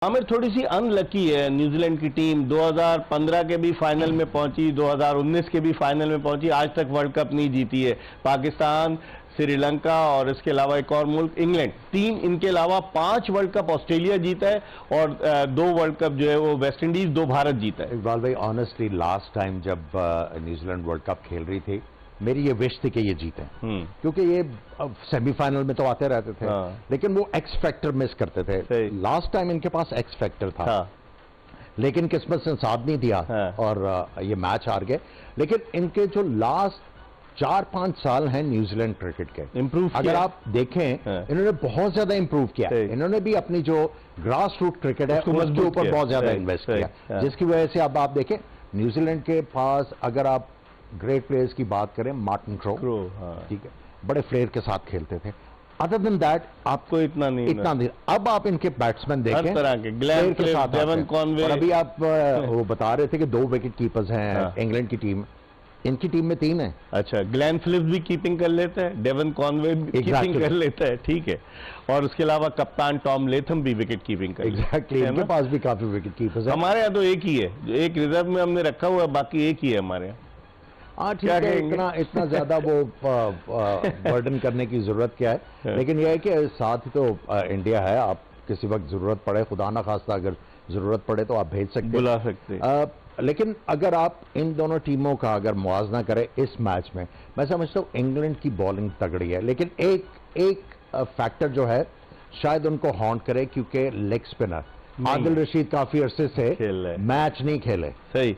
आमिर थोड़ी सी अनलकी है न्यूजीलैंड की टीम। 2015 के भी फाइनल में पहुंची, 2019 के भी फाइनल में पहुंची, आज तक वर्ल्ड कप नहीं जीती है। पाकिस्तान, श्रीलंका और इसके अलावा एक और मुल्क इंग्लैंड, तीन, इनके अलावा 5 वर्ल्ड कप ऑस्ट्रेलिया जीता है और 2 वर्ल्ड कप जो है वो वेस्ट इंडीज, 2 भारत जीता है। इकबाल भाई, ऑनेस्टली लास्ट टाइम जब न्यूजीलैंड वर्ल्ड कप खेल रही थी, मेरी ये विश थी कि ये जीते, क्योंकि ये सेमीफाइनल में तो आते रहते थे, लेकिन वो एक्स फैक्टर मिस करते थे। लास्ट टाइम इनके पास एक्स फैक्टर था, लेकिन किस्मत ने साथ नहीं दिया और ये मैच हार गए। लेकिन इनके जो लास्ट 4-5 साल हैं न्यूजीलैंड क्रिकेट के, इंप्रूव अगर आप देखें, इन्होंने बहुत ज्यादा इंप्रूव किया। इन्होंने भी अपनी जो ग्रास रूट क्रिकेट है उसके ऊपर बहुत ज्यादा इन्वेस्ट किया, जिसकी वजह से अब आप देखें न्यूजीलैंड के पास, अगर आप ग्रेट प्लेयर्स की बात करें, मार्टिन क्रो, ठीक है, बड़े फ्लेयर के साथ खेलते थे। अदर देन दैट आपको इतना नहीं। अब आप इनके बैट्समैन देखें, हर तरह के ग्लेन फिलिप्स, डेवन कॉनवे, और अभी आप वो बता रहे थे कि 2 विकेट कीपर्स हैं इंग्लैंड की टीम, इनकी टीम में 3 है। अच्छा, ग्लेन फिलिप्स भी कीपिंग कर लेता है, डेवन कॉनवे भी कीपिंग कर लेता है, ठीक है, और उसके अलावा कप्तान टॉम लेथम भी विकेट कीपिंग कर एग्जैक्टली, इनके पास भी काफी विकेट कीपर्स हैं। हमारे यहाँ तो एक ही है, एक रिजर्व में हमने रखा हुआ है, बाकी एक ही है हमारे यहाँ। हाँ ठीक है, इतना ज्यादा वो बर्डन करने की जरूरत क्या है, लेकिन यह है कि साथ ही तो इंडिया है, आप किसी वक्त जरूरत पड़े, खुदा ना खास्ता अगर जरूरत पड़े तो आप भेज सकते, बुला सकते। लेकिन अगर आप इन दोनों टीमों का अगर मुआवजा करें इस मैच में, मैं समझता हूँ इंग्लैंड की बॉलिंग तगड़ी है, लेकिन एक फैक्टर जो है शायद उनको हॉन्ट करे, क्योंकि लेग स्पिनर आदिल रशीद काफी अरसे से मैच नहीं खेले, सही,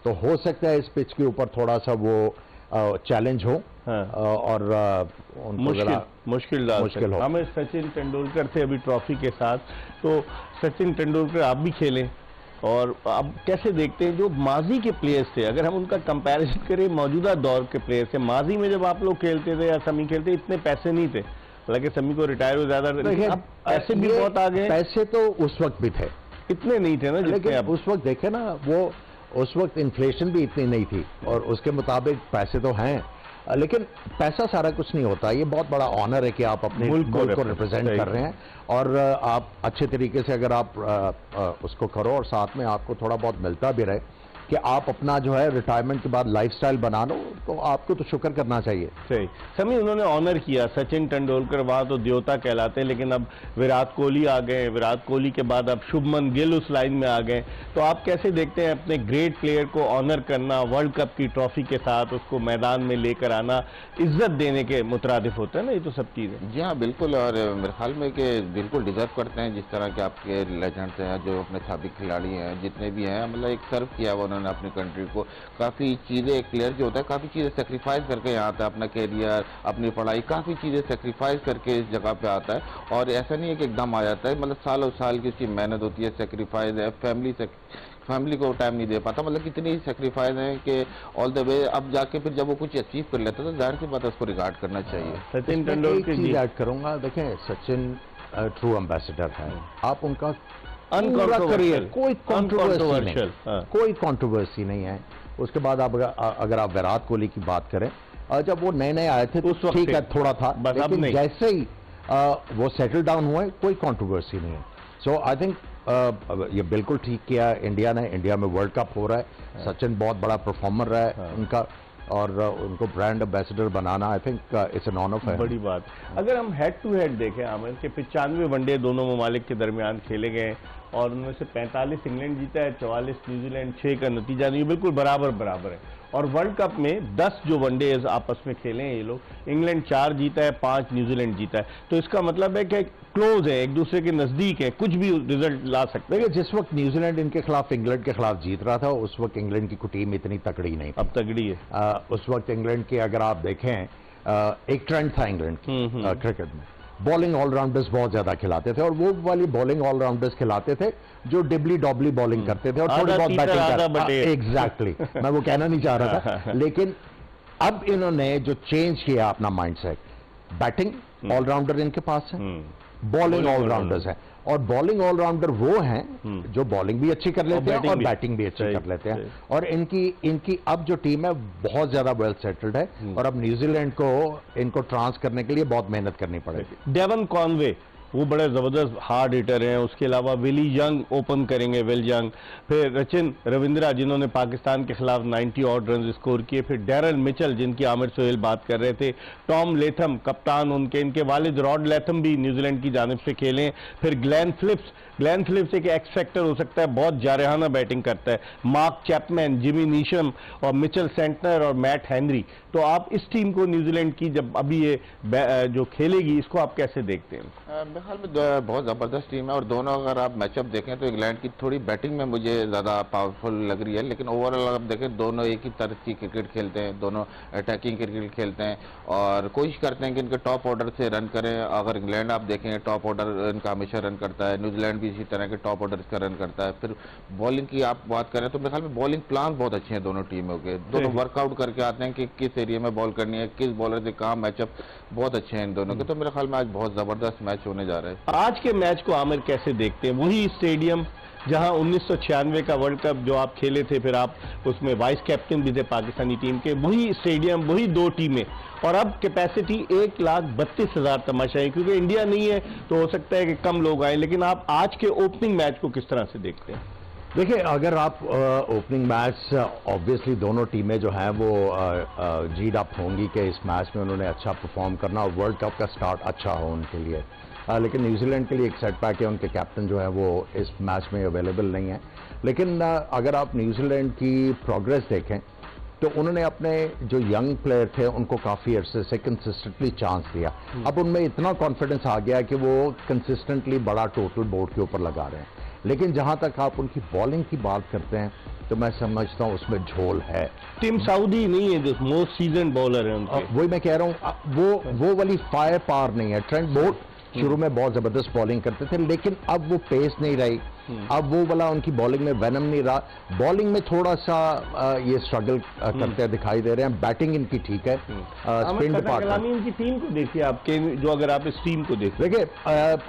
तो हो सकता है इस पिच के ऊपर थोड़ा सा वो चैलेंज हो और मुश्किल हो। हमें सचिन तेंदुलकर थे अभी ट्रॉफी के साथ, तो सचिन तेंदुलकर आप भी खेलें, और अब कैसे देखते हैं जो माजी के प्लेयर्स थे, अगर हम उनका कंपैरिजन करें मौजूदा दौर के प्लेयर्स से, माजी में जब आप लोग खेलते थे या समी खेलते, इतने पैसे नहीं थे, हालांकि समी को रिटायर हो ज्यादा, पैसे भी बहुत आ गए। पैसे तो उस वक्त भी थे, इतने नहीं थे ना, लेकिन अब उस वक्त देखे ना, वो उस वक्त इन्फ्लेशन भी इतनी नहीं थी और उसके मुताबिक पैसे तो हैं, लेकिन पैसा सारा कुछ नहीं होता। ये बहुत बड़ा ऑनर है कि आप अपने मुल्क को रिप्रेजेंट कर रहे हैं, और आप अच्छे तरीके से अगर आप उसको करो और साथ में आपको थोड़ा बहुत मिलता भी रहे कि आप अपना जो है रिटायरमेंट के बाद लाइफस्टाइल बना लो, तो आपको तो शुक्र करना चाहिए। सही, समी उन्होंने ऑनर किया सचिन तेंदुलकर, वहां तो देवता कहलाते हैं, लेकिन अब विराट कोहली आ गए, विराट कोहली के बाद अब शुभमन गिल उस लाइन में आ गए। तो आप कैसे देखते हैं अपने ग्रेट प्लेयर को ऑनर करना, वर्ल्ड कप की ट्रॉफी के साथ उसको मैदान में लेकर आना, इज्जत देने के मुतरादिफ होता है ना ये तो सब चीजें? जी हाँ बिल्कुल, और मेरे ख्याल में कि बिल्कुल डिजर्व करते हैं, जिस तरह के आपके लेजेंड्स हैं, जो अपने साबिक खिलाड़ी हैं, जितने भी हैं, मतलब एक सर्व किया वो उन्होंने अपनी कंट्री को, काफ़ी चीज़ें, एक प्लेयर जो होता है काफ़ी चीज़ें सेक्रीफाइस करके यहाँ आता है, अपना कैरियर, अपनी पढ़ाई, काफ़ी चीज़ें सेक्रीफाइस करके इस जगह पे आता है, और ऐसा नहीं है कि एकदम आ जाता है, मतलब सालों साल की उसकी मेहनत होती है, सेक्रीफाइस है, फैमिली को टाइम नहीं दे पाता, मतलब कितनी सेक्रीफाइस है कि ऑल द वे अब जाके फिर जब वो कुछ अचीव कर लेता है तो जाहिर सी बात है उसको रिगार्ड करना चाहिए। सचिन तेंदुलकर की ऐड करूंगा, देखें सचिन ट्रू एम्बेसडर है, आप उनका करियर कोई कंट्रोवर्सी नहीं है। उसके बाद आप अगर आप विराट कोहली की बात करें, जब वो नए आए थे तो ठीक है थोड़ा था, लेकिन जैसे ही वो सेटल डाउन हुए कोई कंट्रोवर्सी नहीं है। सो आई थिंक ये बिल्कुल ठीक किया इंडिया ने, इंडिया में वर्ल्ड कप हो रहा है, सचिन बहुत बड़ा परफॉर्मर रहा है उनका, और उनको ब्रांड एम्बेसडर बनाना I think it's an honour है। बड़ी बात। अगर हम हेड टू हेड देखें आमिर के 95 वनडे दोनों ममालिक के दरमियान खेले गए, और उनमें से 45 इंग्लैंड जीता है, 44 न्यूजीलैंड, 6 का नतीजा नहीं, बिल्कुल बराबर है। और वर्ल्ड कप में 10 जो वनडेज आपस में खेले हैं ये लोग, इंग्लैंड 4 जीता है, 5 न्यूजीलैंड जीता है, तो इसका मतलब है कि क्लोज है, एक दूसरे के नजदीक है, कुछ भी रिजल्ट ला सकते हैं। जिस वक्त न्यूजीलैंड इनके खिलाफ इंग्लैंड के खिलाफ जीत रहा था, उस वक्त इंग्लैंड की टीम इतनी तगड़ी नहीं, अब तगड़ी है। उस वक्त इंग्लैंड की अगर आप देखें, एक ट्रेंड था इंग्लैंड की क्रिकेट में, बॉलिंग ऑलराउंडर्स बहुत ज्यादा खिलाते थे, और वो वाली बॉलिंग ऑलराउंडर्स खिलाते थे जो डिबली डॉबली बॉलिंग करते थे और थोड़ी बहुत बैटिंग करते। एग्जैक्टली, मैं वो कहना नहीं चाह रहा था, लेकिन अब इन्होंने जो चेंज किया अपना माइंडसेट, बैटिंग ऑलराउंडर इनके पास है, बॉलिंग ऑलराउंडर्स हैं, और बॉलिंग ऑलराउंडर वो हैं जो बॉलिंग भी अच्छी कर लेते हैं और बैटिंग भी अच्छी कर लेते हैं, और इनकी अब जो टीम है बहुत ज्यादा वेल सेटल्ड है, और अब न्यूजीलैंड को इनको ट्रांस करने के लिए बहुत मेहनत करनी पड़ेगी। डेवन कॉनवे वो बड़े ज़बरदस्त हार्ड हिटर हैं। उसके अलावा विली यंग ओपन करेंगे, विल यंग, फिर रचिन रविंद्रा जिन्होंने पाकिस्तान के खिलाफ 90 ऑड रन स्कोर किए, फिर डैरल मिचेल जिनकी आमिर सोहेल बात कर रहे थे, टॉम लेथम कप्तान उनके, इनके वालिद रॉड लेथम भी न्यूजीलैंड की जानिब से खेलें, फिर ग्लेन फिलिप्स एक एक्स फैक्टर हो सकता है, बहुत जारहाना बैटिंग करता है, मार्क चैपमैन, जिमी नीशम और मिचेल सेंटनर और मैट हेनरी। तो आप इस टीम को न्यूजीलैंड की जब अभी ये जो खेलेगी इसको आप कैसे देखते हैं? मेरे ख्याल में बहुत ज़बरदस्त टीम है और दोनों अगर आप मैचअप देखें तो इंग्लैंड की थोड़ी बैटिंग में मुझे ज़्यादा पावरफुल लग रही है, लेकिन ओवरऑल आप देखें दोनों एक ही तरह की क्रिकेट खेलते हैं, दोनों अटैकिंग क्रिकेट खेलते हैं और कोशिश करते हैं कि इनके टॉप ऑर्डर से रन करें। अगर इंग्लैंड आप देखें टॉप ऑर्डर इनका हमेशा रन करता है, न्यूजीलैंड भी इसी तरह के टॉप ऑर्डर इसका रन करता है। फिर बॉलिंग की आप बात करें तो मेरे ख्याल में बॉलिंग प्लान बहुत अच्छे हैं दोनों टीमों के, दोनों वर्कआउट करके आते हैं कि किस एरिया में बॉल करनी है, किस बॉलर से कहाँ मैचअप बहुत अच्छे हैं इन दोनों के। तो मेरे ख्याल में आज बहुत ज़बरदस्त मैच होने जा रहा है। आज के मैच को आमिर कैसे देखते हैं? वही स्टेडियम जहां 1996 का वर्ल्ड कप जो आप खेले थे, फिर आप उसमें वाइस कैप्टन भी थे पाकिस्तानी टीम के, वही स्टेडियम, वही दो टीमें, और अब कैपेसिटी 1,32,000 तमाशाई, क्योंकि इंडिया नहीं है तो हो सकता है कि कम लोग आए, लेकिन आप आज के ओपनिंग मैच को किस तरह से देखते हैं? देखिए, अगर आप ओपनिंग मैच, ऑब्वियसली दोनों टीमें जो हैं वो जीड अप होंगी कि इस मैच में उन्होंने अच्छा परफॉर्म करना और वर्ल्ड कप का स्टार्ट अच्छा हो उनके लिए। लेकिन न्यूजीलैंड के लिए एक सेटबैक है, उनके कैप्टन जो है वो इस मैच में अवेलेबल नहीं है। लेकिन अगर आप न्यूजीलैंड की प्रोग्रेस देखें तो उन्होंने अपने जो यंग प्लेयर थे उनको काफ़ी अरसे से कंसिस्टेंटली चांस दिया। अब उनमें इतना कॉन्फिडेंस आ गया कि वो कंसिस्टेंटली बड़ा टोटल बोर्ड के ऊपर लगा रहे हैं। लेकिन जहां तक आप उनकी बॉलिंग की बात करते हैं तो मैं समझता हूं उसमें झोल है। टीम सऊदी नहीं है जो मोस्ट सीजन बॉलर है उनके। वही मैं कह रहा हूं, वो वाली फायर पावर नहीं है। ट्रेंट बोल्ट शुरू में बहुत जबरदस्त बॉलिंग करते थे, लेकिन अब वो पेस नहीं रही, अब वो वाला उनकी बॉलिंग में वेनम नहीं रहा। बॉलिंग में थोड़ा सा ये स्ट्रगल करते दिखाई दे रहे हैं। बैटिंग इनकी ठीक है। स्पिन डिपार्टमेंट इनकी टीम को देखिए आपके, जो अगर आप इस टीम को देखिए,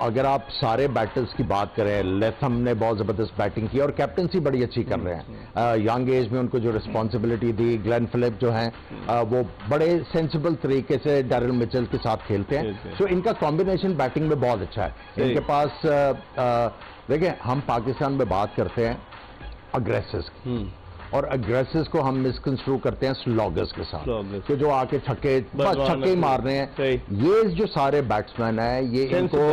अगर आप सारे बैटर्स की बात करें, लेथम ने बहुत जबरदस्त बैटिंग की और कैप्टनसी बड़ी अच्छी कर रहे हैं। यंग एज में उनको जो रिस्पॉन्सिबिलिटी दी, ग्लेन फिलिप जो हैं वो बड़े सेंसिबल तरीके से डैरल मिचेल के साथ खेलते हैं। सो इनका कॉम्बिनेशन बैटिंग में बहुत अच्छा है। इनके पास देखिए, हम पाकिस्तान में बात करते हैं अग्रेसिव्स की, और अग्रेसिव्स को हम मिसकंस्ट्रू करते हैं स्लॉगर्स के साथ, कि जो आके छक्के मार रहे हैं। ये जो सारे बैट्समैन हैं, ये इनको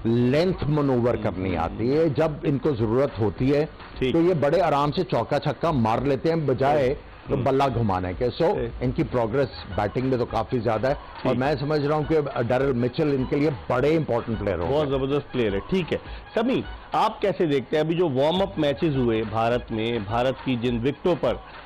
लेंथ मनूवर करनी आती है। जब इनको जरूरत होती है तो ये बड़े आराम से चौका छक्का मार लेते हैं, बजाय तो बल्ला घुमाने के। सो इनकी प्रोग्रेस बैटिंग में तो काफी ज्यादा है, और मैं समझ रहा हूं कि डैरल मिचेल इनके लिए बड़े इंपॉर्टेंट प्लेयर हो, बहुत जबरदस्त प्लेयर है। ठीक है समी, आप कैसे देखते हैं अभी जो वार्म अप मैचेस हुए भारत में, भारत की जिन विकेटों पर